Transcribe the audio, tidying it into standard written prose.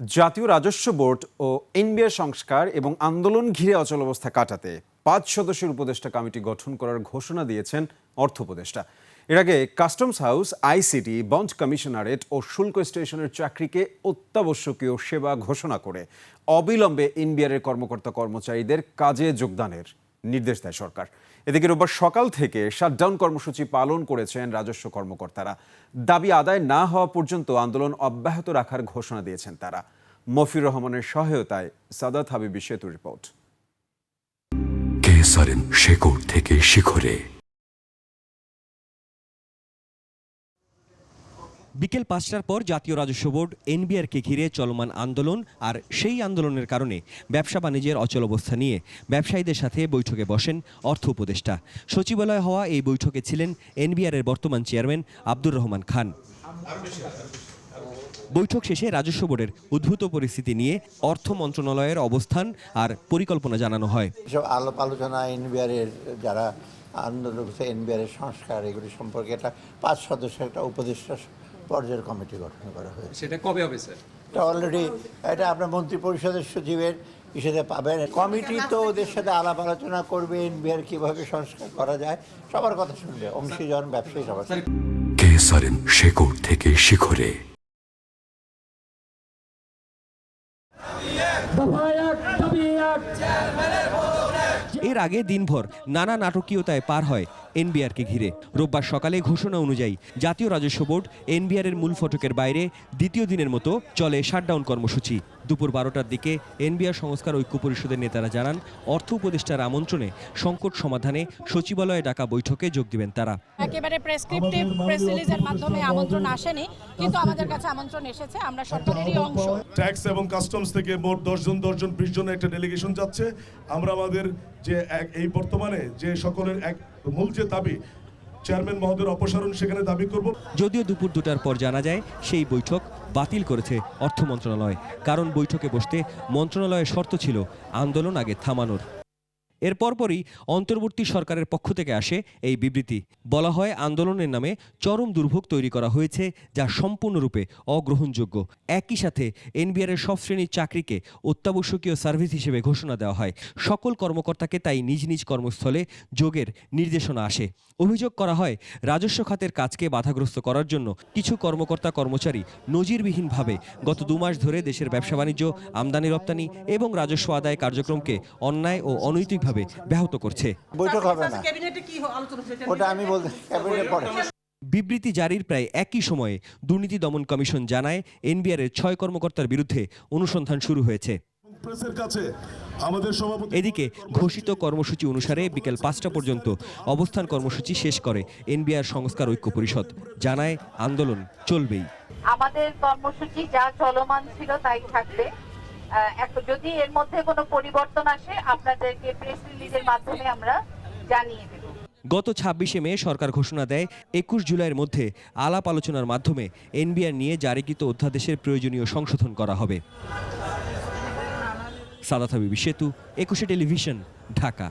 জাতীয় রাজস্ব বোর্ড ও এনবিআর সংস্কার এবং আন্দোলন ঘিরে অচলাবস্থা কাটাতে 5 সদস্যের উপদেষ্টা কমিটি গঠন করার ঘোষণা দিয়েছেন অর্থ উপদেষ্টা। এর আগে customs house, ICT, bond commissionerate ও শুল্ক স্টেশনের চাকরিকে অত্যাবশ্যকীয় সেবা ঘোষণা করে অবিলম্বে এনবিআর কর্মকর্তা কর্মচারীদের কাজে যোগদানের নির্দেশ দেয় সরকার। এদিকে রোববার সকাল থেকে শাটডাউন কর্মসূচি পালন করেছেন রাজস্ব কর্মকর্তারা। দাবি আদায় না হওয়া পর্যন্ত আন্দোলন অব্যাহত রাখার ঘোষণা দিয়েছেন তারা। মফির রহমানের সহায়তায় সাদাত হাবিবি সেতু রিপোর্ট। কেসারেন শেকড় থেকে শিখরে। বিকেল 5টার পর জাতীয় রাজস্ব বোর্ড এনবিআরকে ঘিরে চলমান আন্দোলন আর সেই আন্দোলনের কারণে ব্যবসা বাণিজ্যের অচলাবস্থা নিয়ে ব্যবসায়ীদের সাথে বৈঠকে বসেন অর্থ উপদেষ্টা। সচিবালয়ে হওয়া এই বৈঠকে ছিলেন এনবিআরের বর্তমান চেয়ারম্যান আব্দুর রহমান খান। বৈঠক শেষে রাজস্ব বোর্ডের উদ্ভূত পরিস্থিতি নিয়ে অর্থ মন্ত্রণালয়ের অবস্থান আর পরিকল্পনা জানানো হয়। আলাপ আলোচনা এনবিআরের যারা আন্দোলন করছে, এনবিআরের সংস্কার, এগুলি সম্পর্কে একটা 5 সদস্যের একটা উপদেষ্টা পর্যায়ের কমিটি গঠন করা হয়েছে। সেটা কবে হবে স্যার? এটা অলরেডি এটা আপনার মন্ত্রী পরিষদের সচিবের ইসেতে পাবেন। কমিটি তো ওদের সাথে আলাপ আলোচনা করবে, এনবিআর কীভাবে সংস্কার করা যায় সবার কথা শুনবে, অংশীজন, ব্যবসায়ী সবার। কেসারেন শেকড় থেকে শিখরে। এর আগে দিনভর নানা নাটকীয়তায় পার হয় এনবিআরকে ঘিরে। রোববার সকালে ঘোষণা অনুযায়ী জাতীয় রাজস্ব বোর্ড এনবিআরের মূল ফটকের বাইরে দ্বিতীয় দিনের মতো চলে শাটডাউন কর্মসূচি। দুপুর 12টার দিকে এনবিআর সংস্কার ঐক্য পরিষদের নেতারা জানান, অর্থ উপদেষ্টার আমন্ত্রণে সংকট সমাধানে সচিবালয়ে ডাকা বৈঠকে যোগ দিবেন তারা। একেবারে প্রেসক্রিপটিভ প্রেস রিলিজের মাধ্যমে আমন্ত্রণ আসেনি, কিন্তু আমাদের কাছে আমন্ত্রণ এসেছে। আমরা সরকারেরই অংশ। ট্যাক্স এবং কাস্টমস থেকে মোট 10 জন 20 জনের একটা ডেলিগেশন যাচ্ছে। আমরা আমাদের যে এই বর্তমানে যে সকলের এক মূল যে দাবি, চেয়ারম্যান মহোদয়ের অপসারণ, সেখানে দাবি করব। যদিও দুপুর 2টার পর জানা যায় সেই বৈঠক বাতিল করেছে অর্থ মন্ত্রণালয়, কারণ বৈঠকে বসতে মন্ত্রণালয়ের শর্ত ছিল আন্দোলন আগে থামানোর। এর পরপরই অন্তর্বর্তী সরকারের পক্ষ থেকে আসে এই বিবৃতি। বলা হয়, আন্দোলনের নামে চরম দুর্ভোগ তৈরি করা হয়েছে, যা সম্পূর্ণরূপে অগ্রহণযোগ্য। একই সাথে এনবিআরের সব শ্রেণীর চাকরিকে অত্যাবশ্যকীয় সার্ভিস হিসেবে ঘোষণা দেওয়া হয়। সকল কর্মকর্তাকে তাই নিজ নিজ কর্মস্থলে যোগের নির্দেশনা আসে। অভিযোগ করা হয়, রাজস্ব খাতের কাজকে বাধাগ্রস্ত করার জন্য কিছু কর্মকর্তা কর্মচারী নজিরবিহীনভাবে গত 2 মাস ধরে দেশের ব্যবসা বাণিজ্য, আমদানি রপ্তানি এবং রাজস্ব আদায় কার্যক্রমকে অন্যায় ও অনৈতিকভাবে ব্যাহত করছে। বৈঠক হবে না, ওটা আমি বলতে ক্যাবিনেটে পড়ে। বিবৃতি জারির প্রায় একই সময়ে দুর্নীতি দমন কমিশন জানায়, এনবিআরের 6 কর্মকর্তার বিরুদ্ধে অনুসন্ধান শুরু হয়েছে। এদিকে ঘোষিত কর্মসূচি অনুসারে বিকেল 5টা পর্যন্ত অবস্থান কর্মসূচি শেষ করে এনবিআর সংস্কার ঐক্য পরিষদ। জানায়, আন্দোলন চলবেই। আমাদের কর্মসূচি যা চলমান ছিল তাই থাকবে। যদি এর মধ্যে কোনো পরিবর্তন আসে আপনাদেরকে প্রেস রিলিজের মাধ্যমে আমরা জানিয়ে দেব। গত 26শে মে সরকার ঘোষণা দেয় 21 জুলাইয়ের মধ্যে আলাপ আলোচনার মাধ্যমে এনবিআর নিয়ে জারিকৃত অধ্যাদেশের প্রয়োজনীয় সংশোধন করা হবে। সাদাত হাবিবি সেতু, 21 টেলিভিশন, ঢাকা।